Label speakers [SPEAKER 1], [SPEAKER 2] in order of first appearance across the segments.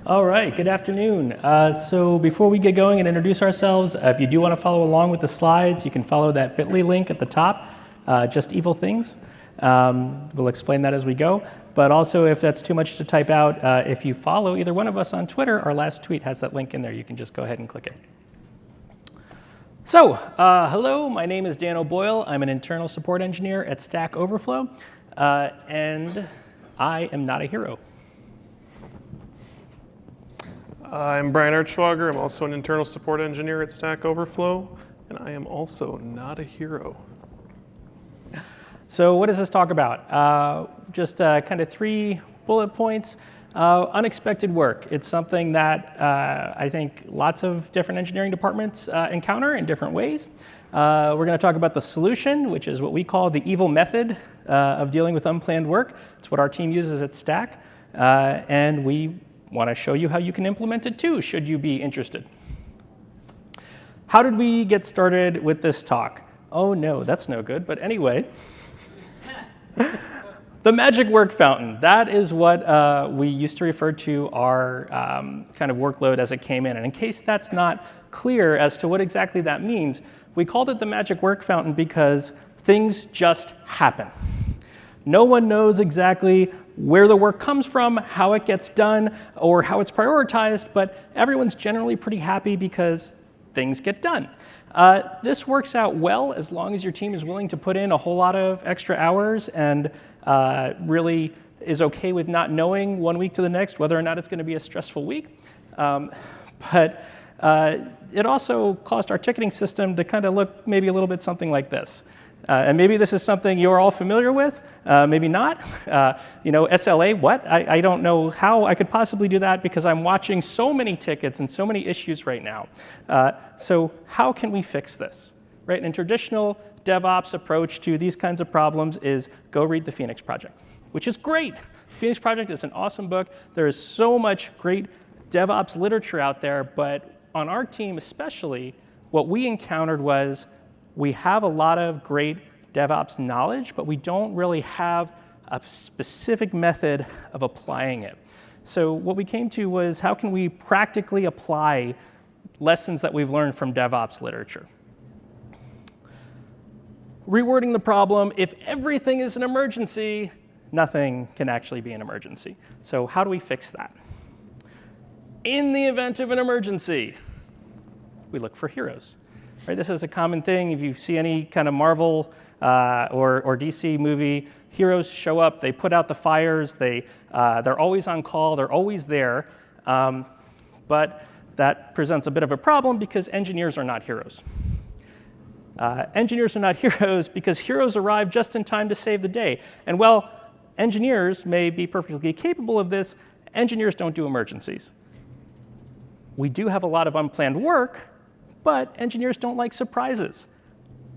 [SPEAKER 1] All right, good afternoon. So before we get going and introduce ourselves, if you do want to follow along with the slides, you can follow that bit.ly link at the top, just evil things. We'll explain that as we go. But also, if that's too much to type out, if you follow either one of us on Twitter, our last tweet has that link in there. You can just go ahead and click it. So, hello, my name is Dan O'Boyle. I'm an internal support engineer at Stack Overflow, and I am not a hero.
[SPEAKER 2] I'm Brian Artschwager. I'm also an internal support engineer at Stack Overflow, and I am also not a hero.
[SPEAKER 1] So what does this talk about? Just kind of 3 bullet points. Unexpected work. It's something that I think lots of different engineering departments encounter in different ways. We're going to talk about the solution, which is what we call the evil method of dealing with unplanned work. It's what our team uses at Stack, and we want to show you how you can implement it too, should you be interested. How did we get started with this talk? Oh no, that's no good, but anyway. The magic work fountain, that is what we used to refer to our kind of workload as it came in. And in case that's not clear as to what exactly that means, we called it the magic work fountain because things just happen. No one knows exactly where the work comes from, how it gets done, or how it's prioritized, but everyone's generally pretty happy because things get done. This works out well as long as your team is willing to put in a whole lot of extra hours and really is okay with not knowing 1 week to the next whether or not it's going to be a stressful week. But it also caused our ticketing system to kind of look maybe a little bit something like this. And maybe this is something you're all familiar with, maybe not. SLA, what? I don't know how I could possibly do that because I'm watching so many tickets and so many issues right now. So how can we fix this? Right? And traditional DevOps approach to these kinds of problems is go read the Phoenix Project, which is great. Phoenix Project is an awesome book. There is so much great DevOps literature out there, but on our team especially, what we encountered was we have a lot of great DevOps knowledge, but we don't really have a specific method of applying it. So what we came to was how can we practically apply lessons that we've learned from DevOps literature? Rewording the problem, if everything is an emergency, nothing can actually be an emergency. So how do we fix that? In the event of an emergency, we look for heroes. Right, this is a common thing. If you see any kind of Marvel or DC movie, heroes show up, they put out the fires, they're always on call, they're always there. But that presents a bit of a problem because engineers are not heroes. Engineers are not heroes because heroes arrive just in time to save the day. And while engineers may be perfectly capable of this, engineers don't do emergencies. We do have a lot of unplanned work, but engineers don't like surprises.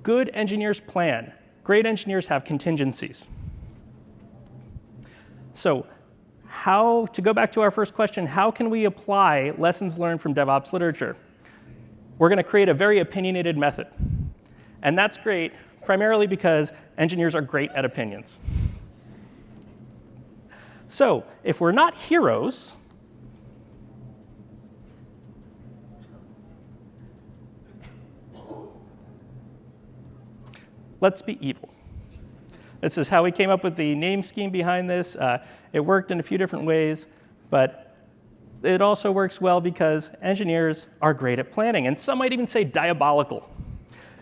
[SPEAKER 1] Good engineers plan. Great engineers have contingencies. So to go back to our first question, how can we apply lessons learned from DevOps literature? We're going to create a very opinionated method. And that's great, primarily because engineers are great at opinions. So if we're not heroes, let's be evil. This is how we came up with the name scheme behind this. It worked in a few different ways, but it also works well because engineers are great at planning, and some might even say diabolical.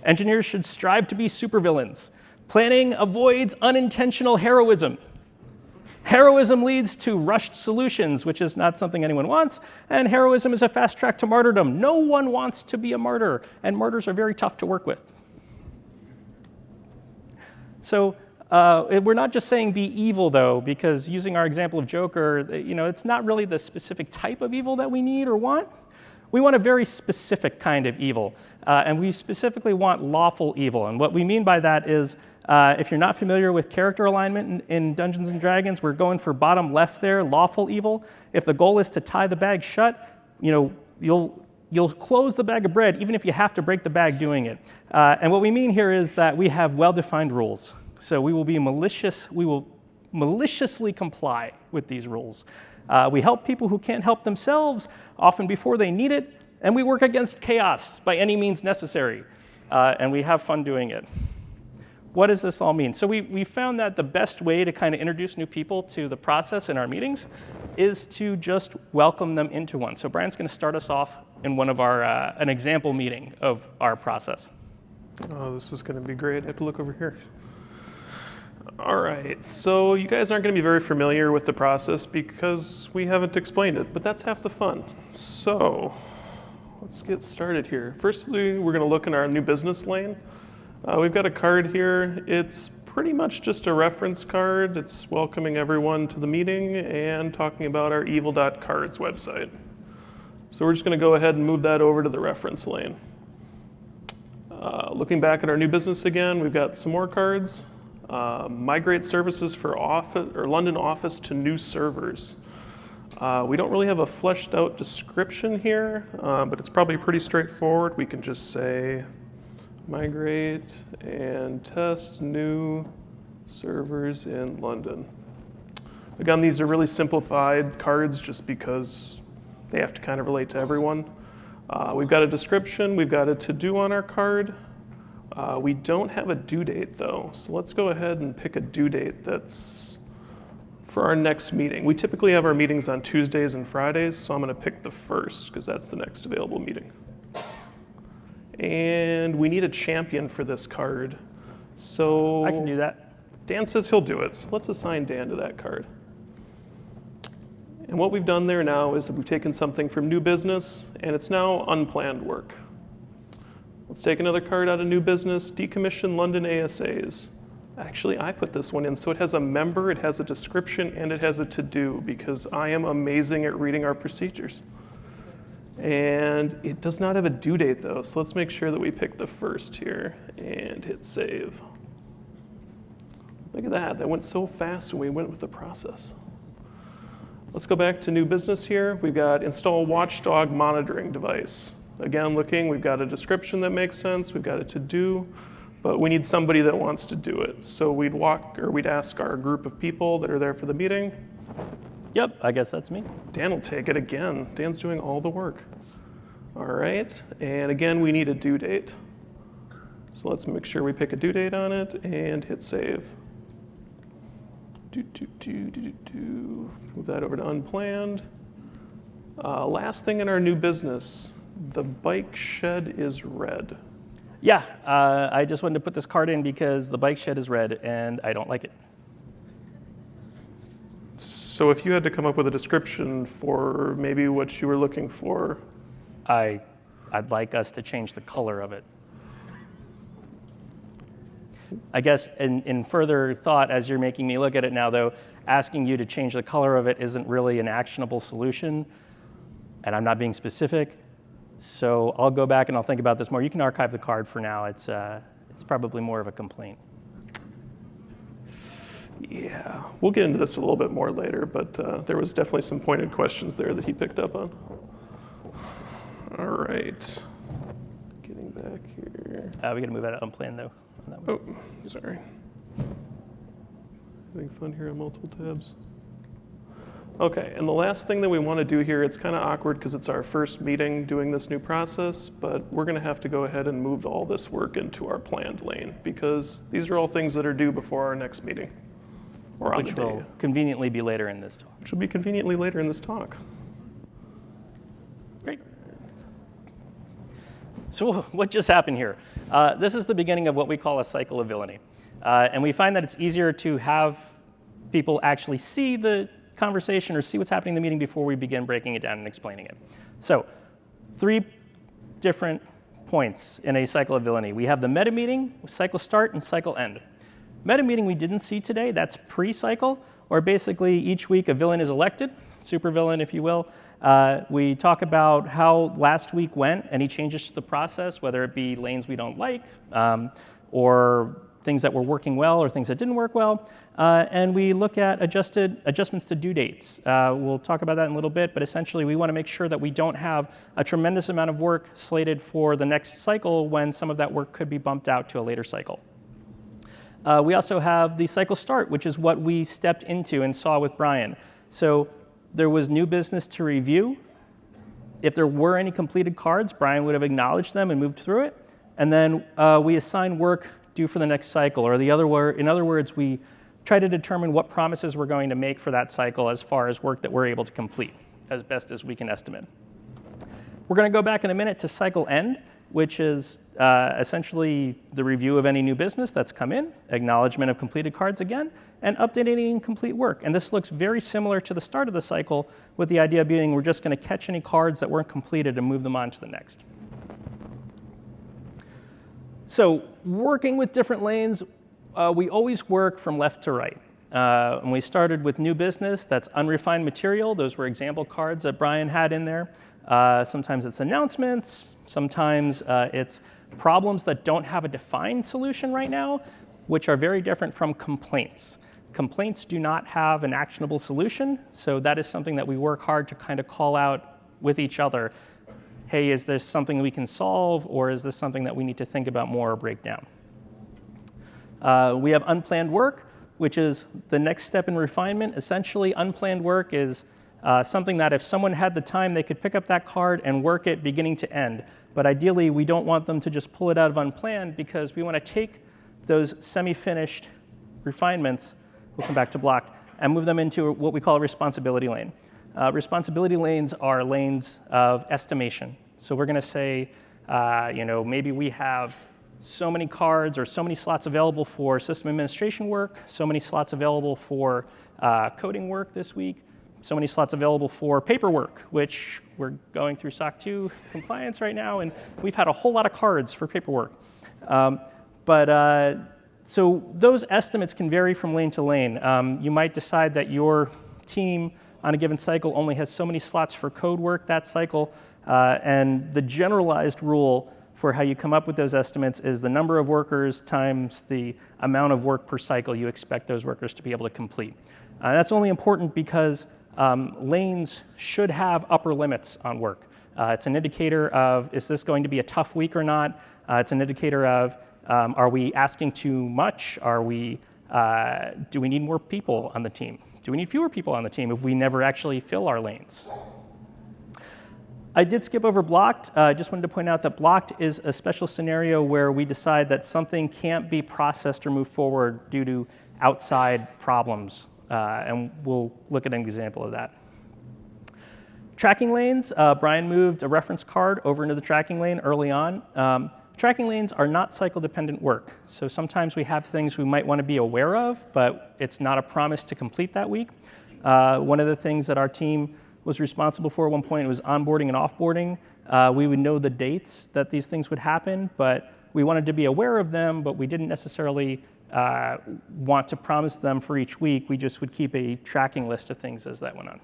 [SPEAKER 1] Engineers should strive to be supervillains. Planning avoids unintentional heroism. Heroism leads to rushed solutions, which is not something anyone wants, and heroism is a fast track to martyrdom. No one wants to be a martyr, and martyrs are very tough to work with. So we're not just saying be evil, though, because using our example of Joker, it's not really the specific type of evil that we need or want. We want a very specific kind of evil, and we specifically want lawful evil. And what we mean by that is, if you're not familiar with character alignment in Dungeons & Dragons, we're going for bottom left there, lawful evil. If the goal is to tie the bag shut, you'll close the bag of bread even if you have to break the bag doing it. And what we mean here is that we have well-defined rules. So we will maliciously comply with these rules. We help people who can't help themselves, often before they need it, and we work against chaos by any means necessary, and we have fun doing it. What does this all mean? So we found that the best way to kind of introduce new people to the process in our meetings is to just welcome them into one. So Brian's going to start us off in one of our an example meeting of our process.
[SPEAKER 2] Oh, this is going to be great. I have to look over here. All right, so you guys aren't going to be very familiar with the process because we haven't explained it, but that's half the fun. So let's get started here. Firstly, we're going to look in our new business lane. We've got a card here. It's pretty much just a reference card. It's welcoming everyone to the meeting and talking about our evil.cards website. So we're just going to go ahead and move that over to the reference lane. Looking back at our new business again, we've got some more cards. Migrate services for office or London office to new servers. We don't really have a fleshed out description here, but it's probably pretty straightforward. We can just say migrate and test new servers in London. Again, these are really simplified cards just because they have to kind of relate to everyone. We've got a description, we've got a to-do on our card. We don't have a due date though, so let's go ahead and pick a due date that's for our next meeting. We typically have our meetings on Tuesdays and Fridays, so I'm going to pick the 1st because that's the next available meeting. And we need a champion for this card. So
[SPEAKER 1] I can do that.
[SPEAKER 2] Dan says he'll do it, so let's assign Dan to that card. And what we've done there now is that we've taken something from new business, and it's now unplanned work. Let's take another card out of new business, decommission London ASAs. Actually, I put this one in, so it has a member, it has a description, and it has a to-do, because I am amazing at reading our procedures. And it does not have a due date though, so let's make sure that we pick the 1st here and hit save. Look at that, that went so fast when we went with the process. Let's go back to new business here. We've got install watchdog monitoring device. Again, looking, we've got a description that makes sense, we've got a to-do, but we need somebody that wants to do it. So we'd ask our group of people that are there for the meeting.
[SPEAKER 1] Yep, I guess that's me.
[SPEAKER 2] Dan will take it again. Dan's doing all the work. All right, and again, we need a due date. So let's make sure we pick a due date on it and hit save. Move that over to unplanned. Last thing in our new business, the bike shed is red.
[SPEAKER 1] Yeah, I just wanted to put this card in because the bike shed is red and I don't like it.
[SPEAKER 2] So if you had to come up with a description for maybe what you were looking for.
[SPEAKER 1] I'd like us to change the color of it. I guess in further thought, as you're making me look at it now though, asking you to change the color of it isn't really an actionable solution, and I'm not being specific. So I'll go back and I'll think about this more. You can archive the card for now. It's probably more of a complaint.
[SPEAKER 2] Yeah, we'll get into this a little bit more later, but there was definitely some pointed questions there that he picked up on. All right, getting back here.
[SPEAKER 1] We got to move out of unplanned though.
[SPEAKER 2] Oh, sorry. Having fun here on multiple tabs. Okay, and the last thing that we want to do here, it's kind of awkward because it's our first meeting doing this new process, but we're going to have to go ahead and move all this work into our planned lane because these are all things that are due before our next meeting. Or on
[SPEAKER 1] Which
[SPEAKER 2] the day.
[SPEAKER 1] will conveniently be later in this talk.
[SPEAKER 2] Which will be conveniently later in this talk.
[SPEAKER 1] Great. So what just happened here? This is the beginning of what we call a cycle of villainy. And we find that it's easier to have people actually see the conversation or see what's happening in the meeting before we begin breaking it down and explaining it. So 3 different points in a cycle of villainy. We have the meta meeting, cycle start, and cycle end. Meta meeting we didn't see today, that's pre-cycle, or basically each week a villain is elected, supervillain if you will. We talk about how last week went, any changes to the process, whether it be lanes we don't like, or things that were working well or things that didn't work well. And we look at adjustments to due dates. We'll talk about that in a little bit, but essentially we want to make sure that we don't have a tremendous amount of work slated for the next cycle when some of that work could be bumped out to a later cycle. We also have the cycle start, which is what we stepped into and saw with Brian. So there was new business to review. If there were any completed cards, Brian would have acknowledged them and moved through it. And then we assign work due for the next cycle, or in other words, we try to determine what promises we're going to make for that cycle as far as work that we're able to complete, as best as we can estimate. We're going to go back in a minute to cycle end, which is essentially the review of any new business that's come in, acknowledgement of completed cards again, and updating incomplete work. And this looks very similar to the start of the cycle, with the idea being we're just going to catch any cards that weren't completed and move them on to the next. So working with different lanes, we always work from left to right. And we started with new business, that's unrefined material. Those were example cards that Brian had in there. Sometimes it's announcements, sometimes it's problems that don't have a defined solution right now, which are very different from complaints. Complaints do not have an actionable solution, so that is something that we work hard to kind of call out with each other. Hey, is this something we can solve, or is this something that we need to think about more or break down? We have unplanned work, which is the next step in refinement. Essentially, unplanned work is something that if someone had the time, they could pick up that card and work it beginning to end. But ideally, we don't want them to just pull it out of unplanned, because we want to take those semi-finished refinements, we'll come back to blocked, and move them into what we call a responsibility lane. Responsibility lanes are lanes of estimation. So we're going to say, maybe we have so many cards or so many slots available for system administration work, so many slots available for coding work this week, so many slots available for paperwork, which we're going through SOC 2 compliance right now, and we've had a whole lot of cards for paperwork. So those estimates can vary from lane to lane. You might decide that your team on a given cycle only has so many slots for code work that cycle, and the generalized rule for how you come up with those estimates is the number of workers times the amount of work per cycle you expect those workers to be able to complete. That's only important because lanes should have upper limits on work. It's an indicator of, is this going to be a tough week or not? It's an indicator of, are we asking too much? Do we need more people on the team? Do we need fewer people on the team if we never actually fill our lanes? I did skip over blocked. I just wanted to point out that blocked is a special scenario where we decide that something can't be processed or moved forward due to outside problems, and we'll look at an example of that. Tracking lanes, Brian moved a reference card over into the tracking lane early on. Tracking lanes are not cycle-dependent work, so sometimes we have things we might want to be aware of, but it's not a promise to complete that week. One of the things that our team was responsible for at one point was onboarding and offboarding. We would know the dates that these things would happen, but we wanted to be aware of them, but we didn't necessarily want to promise them for each week. We just would keep a tracking list of things as that went on.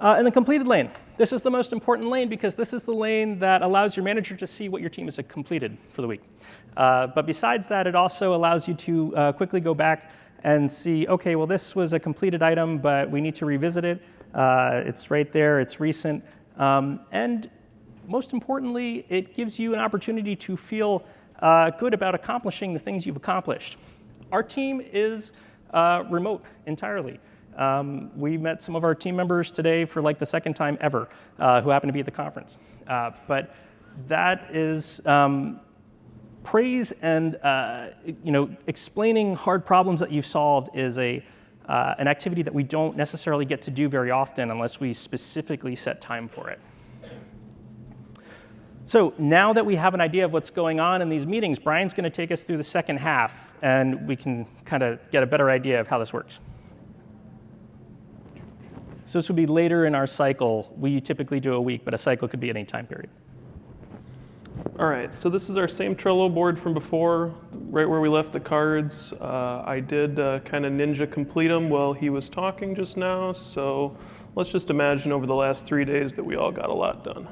[SPEAKER 1] And the completed lane. This is the most important lane because this is the lane that allows your manager to see what your team has completed for the week. But besides that, it also allows you to quickly go back and see, okay, well, this was a completed item, but we need to revisit it. It's right there, it's recent. And most importantly, it gives you an opportunity to feel good about accomplishing the things you've accomplished. Our team is remote entirely. We met some of our team members today for like the second time ever who happened to be at the conference. But that is praise and explaining hard problems that you've solved is an activity that we don't necessarily get to do very often unless we specifically set time for it. So now that we have an idea of what's going on in these meetings, Brian's going to take us through the second half, and we can kind of get a better idea of how this works. So this would be later in our cycle. We typically do a week, but a cycle could be any time period.
[SPEAKER 2] All right, so this is our same Trello board from before, right where we left the cards. I did kind of ninja complete them while he was talking just now, so let's just imagine over the last 3 days that we all got a lot done.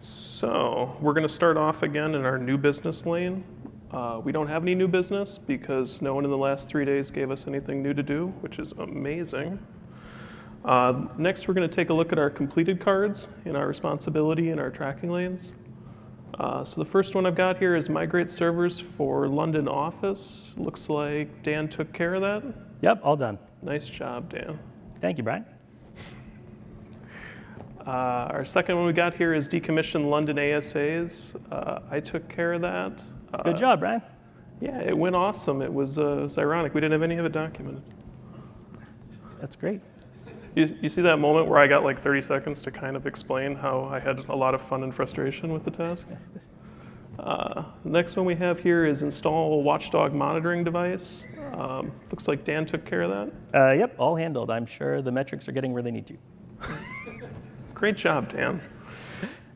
[SPEAKER 2] So we're going to start off again in our new business lane. We don't have any new business because no one in the last 3 days gave us anything new to do, which is amazing. Next, we're going to take a look at our completed cards in our responsibility and our tracking lanes. So the first one I've got here is migrate servers for London office. Looks like Dan took care of that.
[SPEAKER 1] Yep, all done.
[SPEAKER 2] Nice job, Dan.
[SPEAKER 1] Thank you, Brian.
[SPEAKER 2] Our second one we got here is decommission London ASAs. I took care of that.
[SPEAKER 1] Good job, Brian.
[SPEAKER 2] Yeah, it went awesome. It was ironic. We didn't have any of it documented.
[SPEAKER 1] That's great.
[SPEAKER 2] You see that moment where I got like 30 seconds to kind of explain how I had a lot of fun and frustration with the task? Next one we have here is install a watchdog monitoring device. Looks like Dan took care of that.
[SPEAKER 1] Yep, all handled. I'm sure the metrics are getting where they need to.
[SPEAKER 2] Great job, Dan.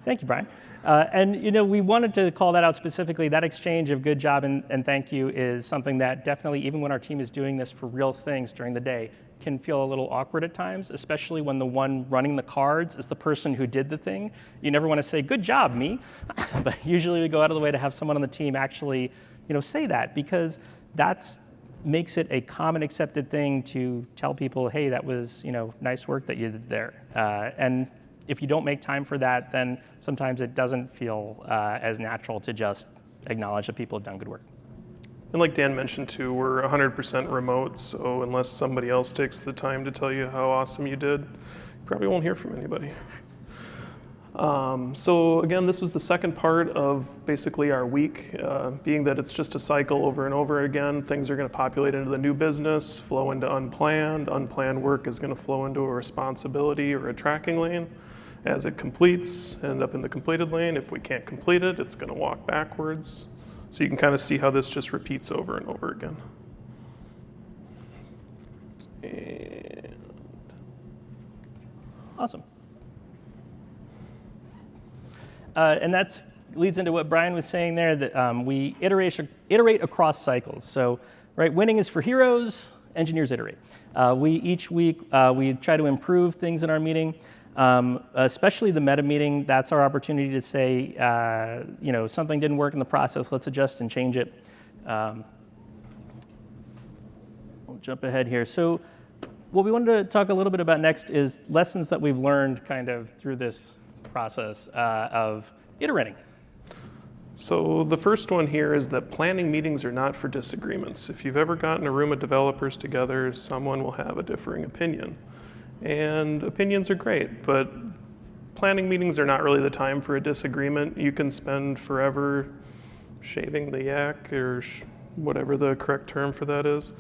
[SPEAKER 1] Thank you, Brian. And we wanted to call that out specifically. That exchange of good job and thank you is something that definitely, even when our team is doing this for real things during the day, can feel a little awkward at times, especially when the one running the cards is the person who did the thing. You never want to say, good job, me. But usually we go out of the way to have someone on the team actually say that, because that's makes it a common accepted thing to tell people, hey, that was nice work that you did there. And if you don't make time for that, then sometimes it doesn't feel as natural to just acknowledge that people have done good work.
[SPEAKER 2] And like Dan mentioned too, we're 100% remote, so unless somebody else takes the time to tell you how awesome you did, you probably won't hear from anybody. So again, this was the second part of basically our week, being that it's just a cycle over and over again. Things are going to populate into the new business, flow into unplanned. Unplanned work is going to flow into a responsibility or a tracking lane. As it completes, end up in the completed lane. If we can't complete it, it's going to walk backwards. So you can kind of see how this just repeats over and over again. And
[SPEAKER 1] awesome. And that leads into what Brian was saying there, that we iterate across cycles. So, right, winning is for heroes, engineers iterate. Each week, we try to improve things in our meeting. Especially the meta meeting, that's our opportunity to say, something didn't work in the process, let's adjust and change it. We'll jump ahead here. So what we wanted to talk a little bit about next is lessons that we've learned kind of through this process of iterating.
[SPEAKER 2] So the first one here is that planning meetings are not for disagreements. If you've ever gotten a room of developers together, someone will have a differing opinion. And opinions are great, but planning meetings are not really the time for a disagreement. You can spend forever shaving the yak, or whatever the correct term for that is.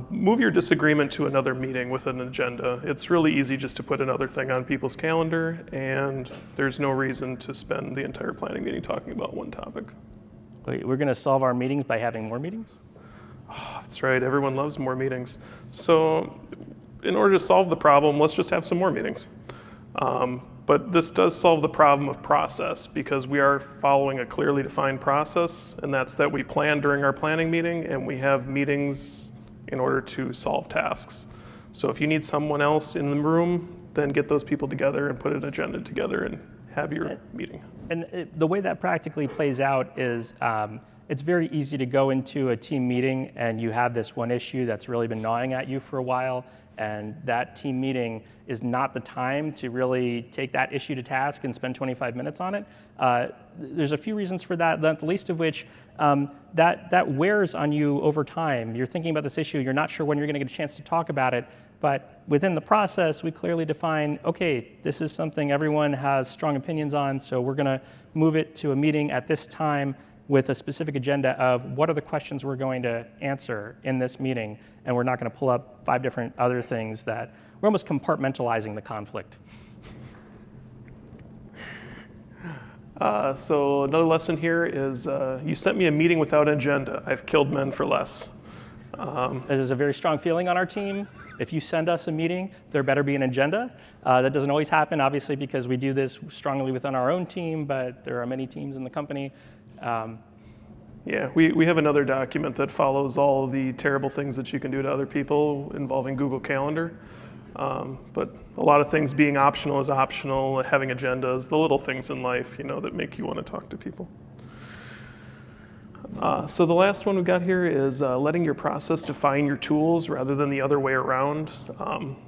[SPEAKER 2] Move your disagreement to another meeting with an agenda. It's really easy just to put another thing on people's calendar, and there's no reason to spend the entire planning meeting talking about one topic.
[SPEAKER 1] Wait, we're going to solve our meetings by having more meetings?
[SPEAKER 2] Oh, that's right, everyone loves more meetings. So in order to solve the problem, let's just have some more meetings. But this does solve the problem of process, because we are following a clearly defined process, and that's that we plan during our planning meeting, and we have meetings in order to solve tasks. So if you need someone else in the room, then get those people together and put an agenda together and have your meeting.
[SPEAKER 1] And the way that practically plays out is it's very easy to go into a team meeting and you have this one issue that's really been gnawing at you for a while, and that team meeting is not the time to really take that issue to task and spend 25 minutes on it. There's a few reasons for that, not the least of which that wears on you over time. You're thinking about this issue, you're not sure when you're going to get a chance to talk about it, but within the process, we clearly define, okay, this is something everyone has strong opinions on, so we're going to move it to a meeting at this time with a specific agenda of what are the questions we're going to answer in this meeting, and we're not going to pull up 5 different other things that we're almost compartmentalizing the conflict.
[SPEAKER 2] So another lesson here is you sent me a meeting without an agenda. I've killed men for less.
[SPEAKER 1] This is a very strong feeling on our team. If you send us a meeting, there better be an agenda. That doesn't always happen, obviously, because we do this strongly within our own team, but there are many teams in the company.
[SPEAKER 2] Yeah, we have another document that follows all of the terrible things that you can do to other people involving Google Calendar. But a lot of things being optional is optional, having agendas, the little things in life, that make you want to talk to people. So the last one we got here is letting your process define your tools rather than the other way around.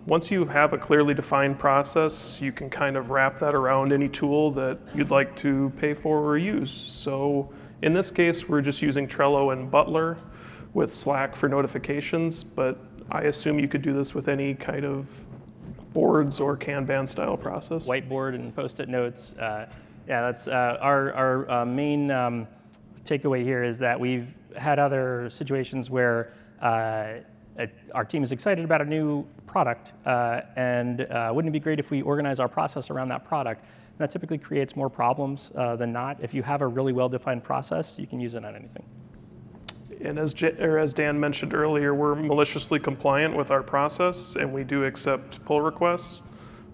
[SPEAKER 2] Once you have a clearly defined process, you can kind of wrap that around any tool that you'd like to pay for or use. So in this case, we're just using Trello and Butler with Slack for notifications, but I assume you could do this with any kind of boards or Kanban style process.
[SPEAKER 1] Whiteboard and post-it notes. Yeah, that's our main takeaway here is that we've had other situations where our team is excited about a new product, and wouldn't it be great if we organize our process around that product? And that typically creates more problems than not. If you have a really well-defined process, you can use it on anything.
[SPEAKER 2] And as Dan mentioned earlier, we're maliciously compliant with our process, and we do accept pull requests.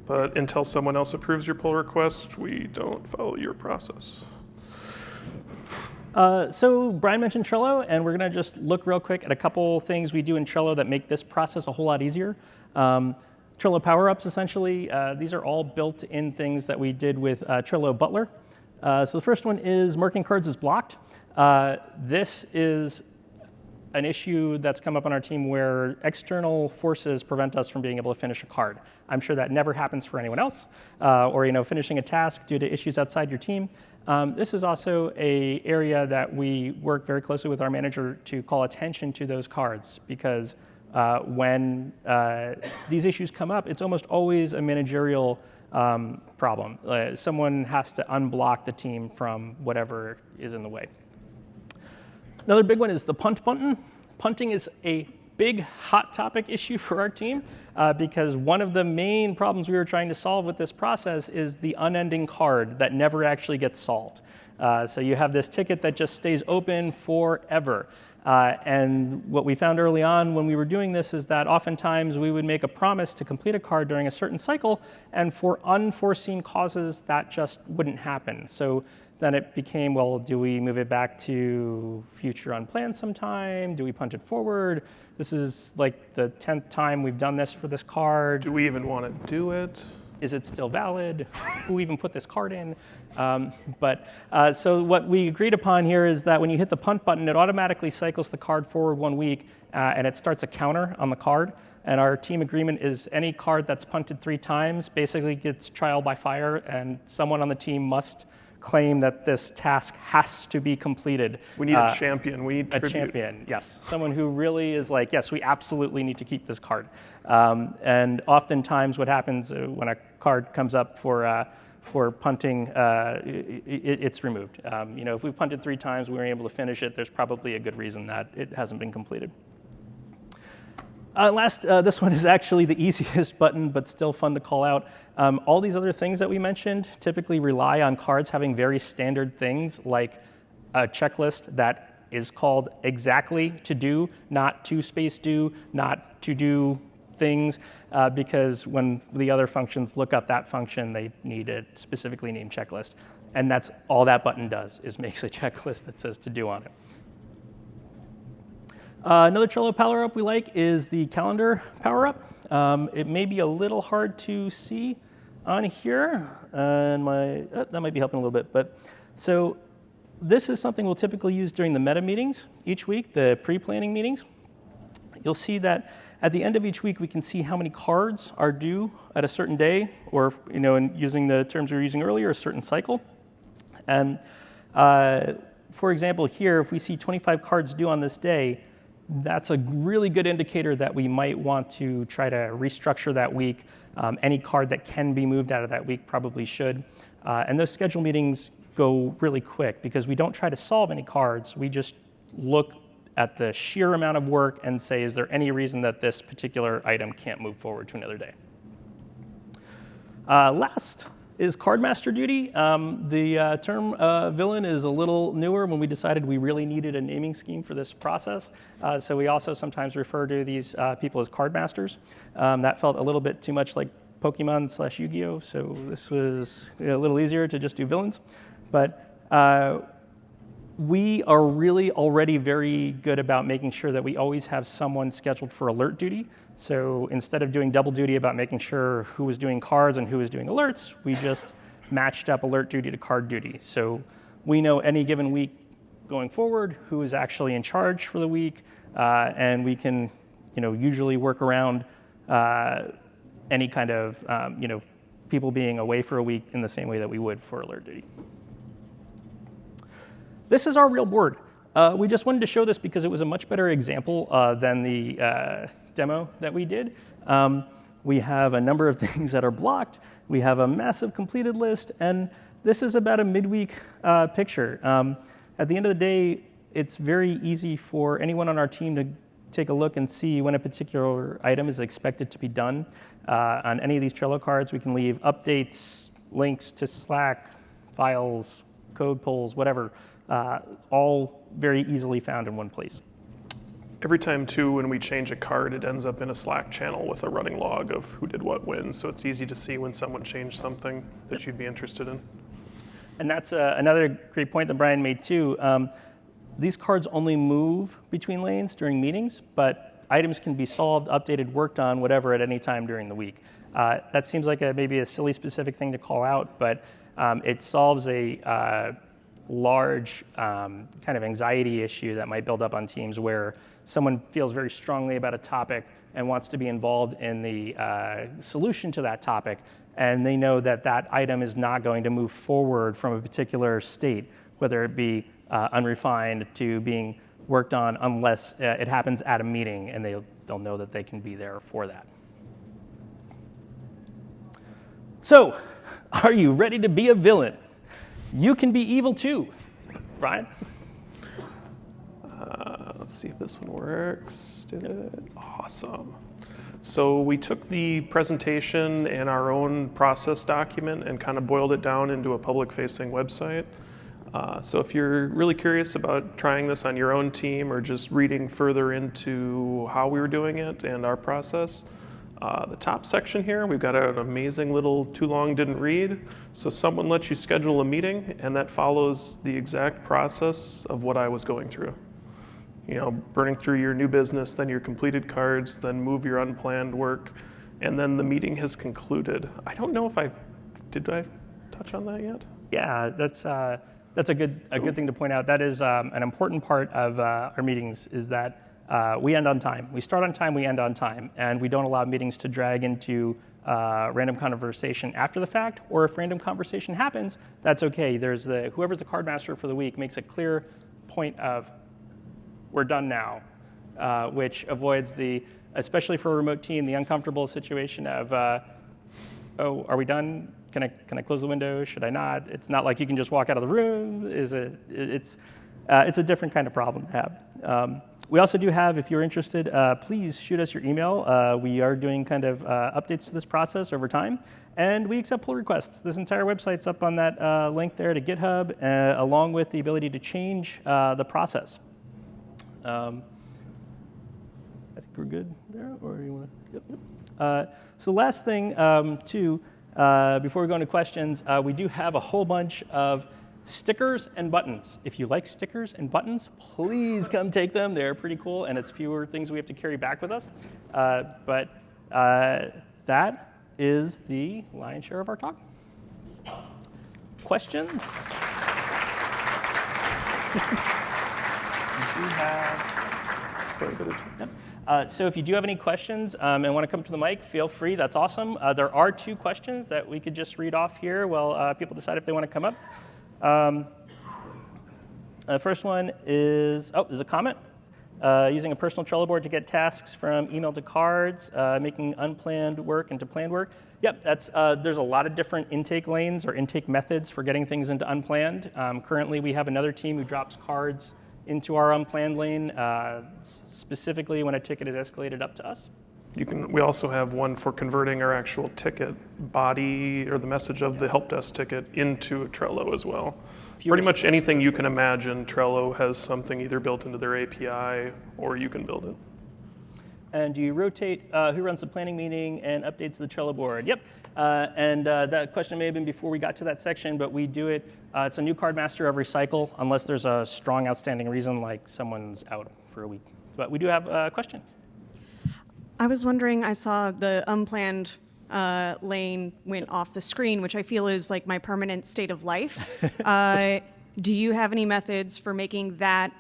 [SPEAKER 2] But until someone else approves your pull request, we don't follow your process.
[SPEAKER 1] So Brian mentioned Trello, and we're going to just look real quick at a couple things we do in Trello that make this process a whole lot easier. Trello power-ups, essentially, these are all built-in things that we did with Trello Butler. So the first one is marking cards is blocked. This is an issue that's come up on our team where external forces prevent us from being able to finish a card. I'm sure that never happens for anyone else, or finishing a task due to issues outside your team. This is also an area that we work very closely with our manager to call attention to those cards, because when these issues come up, it's almost always a managerial problem. Someone has to unblock the team from whatever is in the way. Another big one is the punt button. Punting is a big hot topic issue for our team because one of the main problems we were trying to solve with this process is the unending card that never actually gets solved. So you have this ticket that just stays open forever. And what we found early on when we were doing this is that oftentimes we would make a promise to complete a card during a certain cycle, and for unforeseen causes that just wouldn't happen. So then it became, well, do we move it back to future unplanned sometime? Do we punt it forward? This is like the 10th time we've done this for this card.
[SPEAKER 2] Do we even want to do it?
[SPEAKER 1] Is it still valid? Who even put this card in? So what we agreed upon here is that when you hit the punt button, it automatically cycles the card forward 1 week, and it starts a counter on the card. And our team agreement is any card that's punted 3 times basically gets trial by fire, and someone on the team must claim that this task has to be completed.
[SPEAKER 2] We need a champion. We need
[SPEAKER 1] a champion, yes. Someone who really is like, yes, we absolutely need to keep this card. And oftentimes what happens when a card comes up for punting, it's removed. If we've punted 3 times, we weren't able to finish it, there's probably a good reason that it hasn't been completed. This one is actually the easiest button, but still fun to call out. All these other things that we mentioned typically rely on cards having very standard things, like a checklist that is called exactly to do, not to space do, not to do things, because when the other functions look up that function, they need a specifically named checklist. And that's all that button does, is makes a checklist that says to do on it. Another Trello power-up we like is the calendar power-up. It may be a little hard to see on here, and that might be helping a little bit. But so this is something we'll typically use during the meta meetings each week, the pre-planning meetings. You'll see that at the end of each week, we can see how many cards are due at a certain day, or in using the terms we were using earlier, a certain cycle. And for example, here, if we see 25 cards due on this day, that's a really good indicator that we might want to try to restructure that week. Any card that can be moved out of that week probably should. And those schedule meetings go really quick because we don't try to solve any cards. We just look at the sheer amount of work and say, is there any reason that this particular item can't move forward to another day? Last is card master duty. The term villain is a little newer when we decided we really needed a naming scheme for this process. So we also sometimes refer to these people as card masters. That felt a little bit too much like Pokemon / Yu-Gi-Oh! So this was a little easier to just do villains. But we are really already very good about making sure that we always have someone scheduled for alert duty. So instead of doing double duty about making sure who was doing cards and who was doing alerts, we just matched up alert duty to card duty. So we know any given week going forward who is actually in charge for the week, and we can usually work around any kind of people being away for a week in the same way that we would for alert duty. This is our real board. We just wanted to show this because it was a much better example than the demo that we did. We have a number of things that are blocked. We have a massive completed list, and this is about a midweek picture. At the end of the day, it's very easy for anyone on our team to take a look and see when a particular item is expected to be done. On any of these Trello cards, we can leave updates, links to Slack, files, code pulls, whatever, all very easily found in one place.
[SPEAKER 2] Every time, too, when we change a card, it ends up in a Slack channel with a running log of who did what when, so it's easy to see when someone changed something that you'd be interested in.
[SPEAKER 1] And that's another great point that Brian made, too. These cards only move between lanes during meetings, but items can be solved, updated, worked on, whatever, at any time during the week. That seems like maybe a silly specific thing to call out, but it solves a large kind of anxiety issue that might build up on teams where someone feels very strongly about a topic and wants to be involved in the solution to that topic, and they know that that item is not going to move forward from a particular state, whether it be unrefined to being worked on, unless it happens at a meeting and they'll know that they can be there for that. So, are you ready to be a villain? You can be evil too, Brian.
[SPEAKER 2] Let's see if this one works. Did it? Awesome. So we took the presentation and our own process document and kind of boiled it down into a public-facing website. So if you're really curious about trying this on your own team or just reading further into how we were doing it and our process, the top section here, we've got an amazing little too long didn't read. So someone lets you schedule a meeting, and that follows the exact process of what I was going through. You know, burning through your new business, then your completed cards, then move your unplanned work, and then the meeting has concluded. I don't know if did I touch on that yet?
[SPEAKER 1] Yeah, that's a good thing to point out. That is an important part of our meetings, is that we end on time. We start on time, we end on time, and we don't allow meetings to drag into random conversation after the fact, or if random conversation happens, that's okay. There's whoever's the card master for the week makes a clear point of, we're done now, which avoids especially for a remote team, the uncomfortable situation of, oh, are we done? Can I close the window? Should I not? It's not like you can just walk out of the room. It's a different kind of problem to have. We also do have, if you're interested, please shoot us your email. We are doing kind of updates to this process over time, and we accept pull requests. This entire website's up on that link there to GitHub, along with the ability to change the process. I think we're good there, or you want to? Yep. So last thing, too, before we go into questions, we do have a whole bunch of stickers and buttons. If you like stickers and buttons, please come take them. They're pretty cool, and it's fewer things we have to carry back with us. But that is the lion's share of our talk. Questions? So if you do have any questions and want to come to the mic, feel free. That's awesome. There are 2 questions that we could just read off here while people decide if they want to come up. The first one is, there's a comment. Using a personal Trello board to get tasks from email to cards, making unplanned work into planned work. Yep, there's a lot of different intake lanes or intake methods for getting things into unplanned. Currently, we have another team who drops cards into our unplanned lane, specifically when a ticket is escalated up to us.
[SPEAKER 2] We also have one for converting our actual ticket body or the message of the help desk ticket into Trello as well. Pretty much anything you can imagine, Trello has something either built into their API or you can build it.
[SPEAKER 1] And do you rotate who runs the planning meeting and updates the Trello board? Yep. And that question may have been before we got to that section, but we do it. It's a new card master every cycle, unless there's a strong outstanding reason, like someone's out for a week. But we do have a question.
[SPEAKER 3] I was wondering, I saw the unplanned lane went off the screen, which I feel is like my permanent state of life. Do you have any methods for making that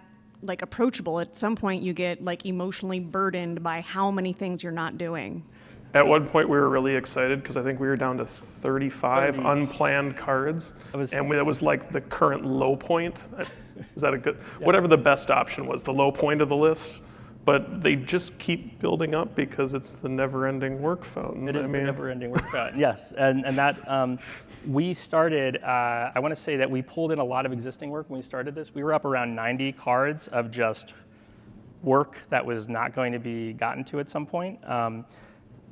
[SPEAKER 3] like approachable? At some point you get like emotionally burdened by how many things you're not doing.
[SPEAKER 2] At one point we were really excited because I think we were down to 35 unplanned cards. And that was like the current low point. Is that a good, whatever the best option was, the low point of the list, but they just keep building up because it's the never-ending work fountain.
[SPEAKER 1] It is the never-ending work fountain, yes. And that, we started, I want to say that we pulled in a lot of existing work when we started this. We were up around 90 cards of just work that was not going to be gotten to at some point.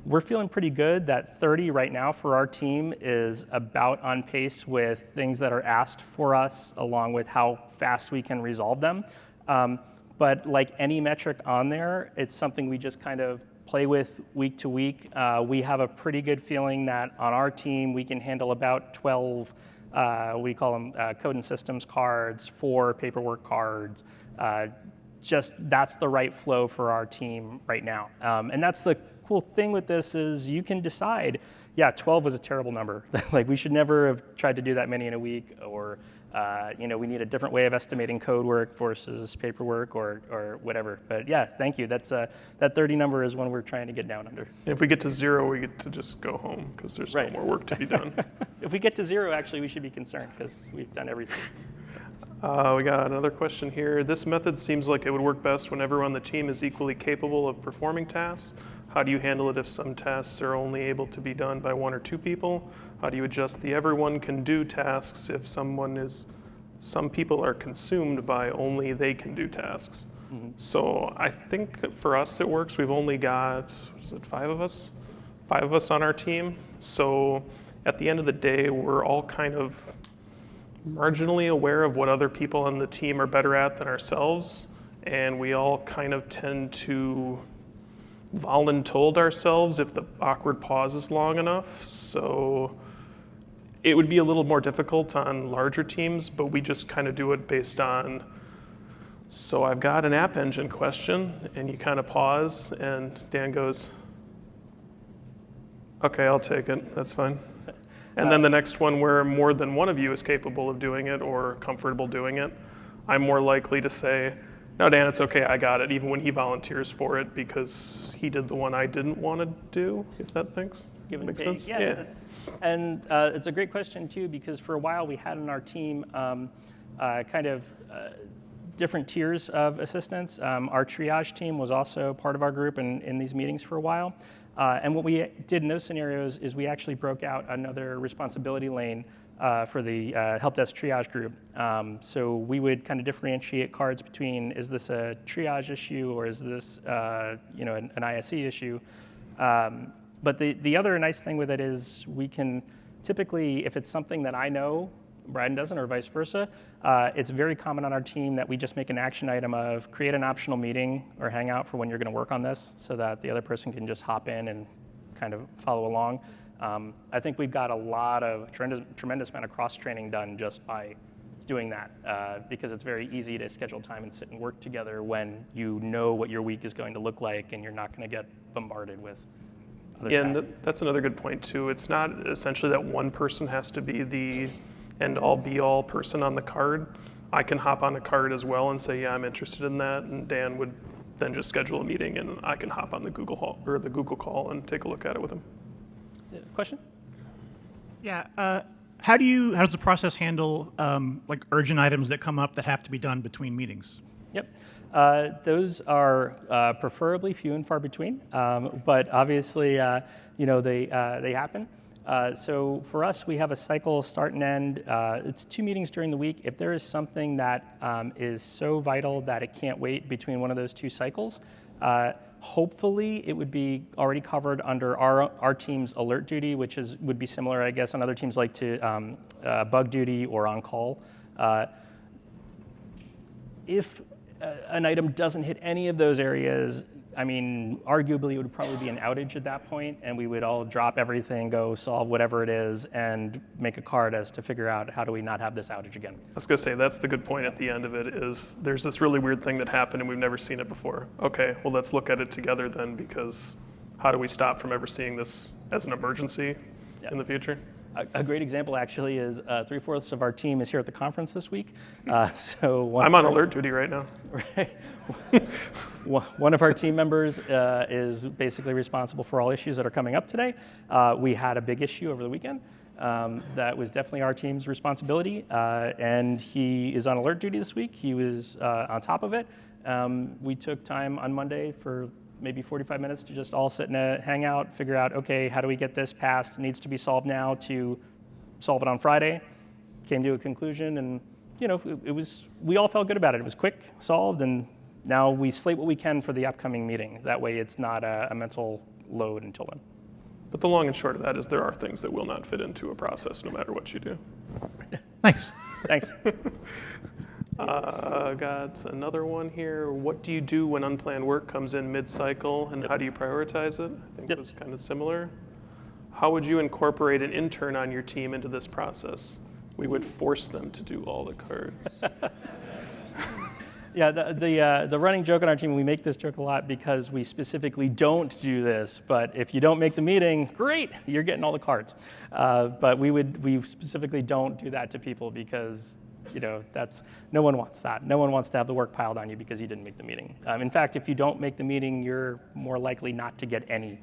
[SPEAKER 1] We're feeling pretty good that 30 right now for our team is about on pace with things that are asked for us, along with how fast we can resolve them. But like any metric on there, it's something we just kind of play with week to week. We have a pretty good feeling that on our team, we can handle about 12, we call them code and systems cards, 4 paperwork cards. Just that's the right flow for our team right now. And that's the cool thing with this is you can decide, yeah, 12 was a terrible number. Like we should never have tried to do that many in a week, or we need a different way of estimating code work versus paperwork or whatever. But yeah, thank you. That's that 30 number is one we're trying to get down under.
[SPEAKER 2] And if we get to 0, we get to just go home because there's no more work to be done.
[SPEAKER 1] If we get to 0, actually, we should be concerned because we've done everything.
[SPEAKER 2] We got another question here. This method seems like it would work best when everyone on the team is equally capable of performing tasks. How do you handle it if some tasks are only able to be done by 1 or 2 people? How do you adjust the everyone can do tasks if some people are consumed by only they can do tasks? Mm-hmm. So I think for us it works. We've only got, 5 of us? 5 of us on our team. So at the end of the day, we're all kind of marginally aware of what other people on the team are better at than ourselves. And we all kind of tend to voluntold ourselves if the awkward pause is long enough. So it would be a little more difficult on larger teams, but we just kind of do it based on, so I've got an App Engine question, and you kind of pause, and Dan goes, okay, I'll take it, that's fine. And then the next one where more than one of you is capable of doing it or comfortable doing it, I'm more likely to say, no, Dan, it's okay, I got it, even when he volunteers for it because he did the one I didn't want to do, if that makes sense?
[SPEAKER 1] Yeah. And it's a great question, too, because for a while we had in our team different tiers of assistants. Our triage team was also part of our group in these meetings for a while. And what we did in those scenarios is we actually broke out another responsibility lane for the help desk triage group. So we would kind of differentiate cards between, is this a triage issue or is this an ISE issue? But the other nice thing with it is we can typically, if it's something that I know, Brian doesn't, or vice versa, it's very common on our team that we just make an action item of create an optional meeting or hangout for when you're going to work on this so that the other person can just hop in and kind of follow along. I think we've got a lot of tremendous amount of cross-training done just by doing that because it's very easy to schedule time and sit and work together when you know what your week is going to look like and you're not going to get bombarded with other tasks.
[SPEAKER 2] And that's another good point too. It's not essentially that one person has to be the end-all be-all person on the card. I can hop on a card as well and say, yeah, I'm interested in that, and Dan would then just schedule a meeting and I can hop on the Google call and take a look at it with him.
[SPEAKER 1] Question?
[SPEAKER 4] Yeah. How does the process handle like urgent items that come up that have to be done between meetings?
[SPEAKER 1] Yep. Those are preferably few and far between, but obviously, they happen. So for us, we have a cycle start and end. It's 2 meetings during the week. If there is something that is so vital that it can't wait between one of those 2 cycles, hopefully it would be already covered under our team's alert duty, which would be similar, I guess, on other teams like to bug duty or on call. If an item doesn't hit any of those areas, I mean, arguably it would probably be an outage at that point, and we would all drop everything, go solve whatever it is, and make a card as to figure out how do we not have this outage again.
[SPEAKER 2] I was going to say, that's the good point at the end of it is there's this really weird thing that happened and we've never seen it before. Okay, well, let's look at it together then, because how do we stop from ever seeing this as an emergency in the future?
[SPEAKER 1] A great example actually is 3/4 of our team is here at the conference this week. So
[SPEAKER 2] I'm on alert duty right now.
[SPEAKER 1] Right. One of our team members is basically responsible for all issues that are coming up today. We had a big issue over the weekend. That was definitely our team's responsibility, and he is on alert duty this week. He was on top of it. We took time on Monday for maybe 45 minutes to just all sit in a hangout, figure out, okay, how do we get this passed? It needs to be solved now, to solve it on Friday. Came to a conclusion, and we all felt good about it. It was quick, solved, and now we slate what we can for the upcoming meeting. That way it's not a mental load until then.
[SPEAKER 2] But the long and short of that is there are things that will not fit into a process no matter what you do.
[SPEAKER 4] Thanks.
[SPEAKER 1] Thanks.
[SPEAKER 2] Got another one here. What do you do when unplanned work comes in mid-cycle, and how do you prioritize it? I think it was kind of similar. How would you incorporate an intern on your team into this process? We would force them to do all the cards.
[SPEAKER 1] Yeah, the running joke on our team, we make this joke a lot because we specifically don't do this, but if you don't make the meeting, great, you're getting all the cards. But we specifically don't do that to people because no one wants that. No one wants to have the work piled on you because you didn't make the meeting. In fact, if you don't make the meeting, you're more likely not to get any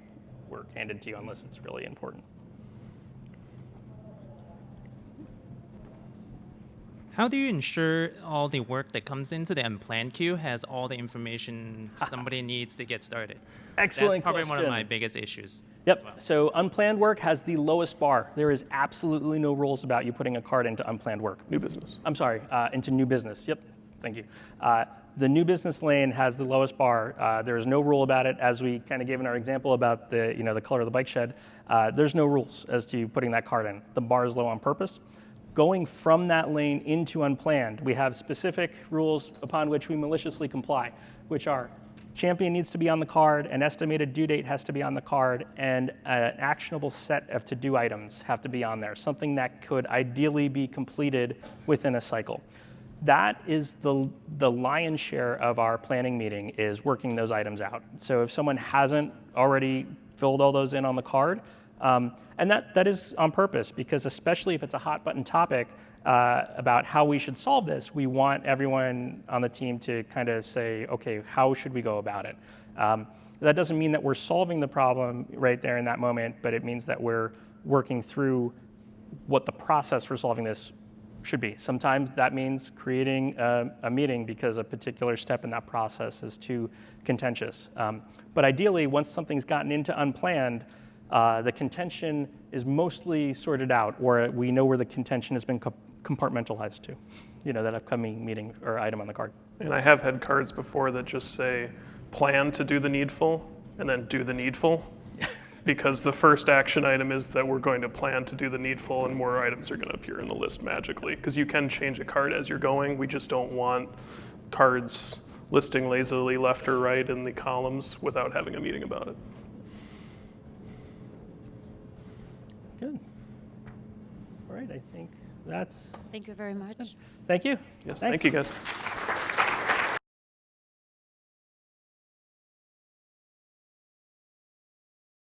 [SPEAKER 1] work handed to you unless it's really important.
[SPEAKER 5] How do you ensure all the work that comes into the unplanned queue has all the information somebody needs to get started?
[SPEAKER 1] Excellent
[SPEAKER 5] That's probably one of
[SPEAKER 1] question.
[SPEAKER 5] my biggest issues.
[SPEAKER 1] Yep.
[SPEAKER 5] as well.
[SPEAKER 1] So unplanned work has the lowest bar. There is absolutely no rules about you putting a card into unplanned work.
[SPEAKER 2] New business.
[SPEAKER 1] I'm sorry, into new business. Yep. Thank you. The new business lane has the lowest bar. There is no rule about it. As we kind of gave in our example about the color of the bike shed, there's no rules as to putting that card in. The bar is low on purpose. Going from that lane into unplanned, we have specific rules upon which we maliciously comply, which are champion needs to be on the card, an estimated due date has to be on the card, and an actionable set of to-do items have to be on there, something that could ideally be completed within a cycle. That is the lion's share of our planning meeting, is working those items out. So if someone hasn't already filled all those in on the card, and that is on purpose, because especially if it's a hot button topic about how we should solve this, we want everyone on the team to kind of say, okay, how should we go about it? That doesn't mean that we're solving the problem right there in that moment, but it means that we're working through what the process for solving this should be. Sometimes that means creating a meeting because a particular step in that process is too contentious. But ideally, once something's gotten into unplanned, the contention is mostly sorted out, or we know where the contention has been compartmentalized to, that upcoming meeting or item on the card.
[SPEAKER 2] And I have had cards before that just say, plan to do the needful, and then do the needful. Because the first action item is that we're going to plan to do the needful, and more items are going to appear in the list magically. Because you can change a card as you're going. We just don't want cards listing lazily left or right in the columns without having a meeting about it.
[SPEAKER 1] Good. All right, I think that's.
[SPEAKER 6] Thank you very much.
[SPEAKER 1] Thank you.
[SPEAKER 2] Yes,
[SPEAKER 1] Thanks.
[SPEAKER 2] thank you guys.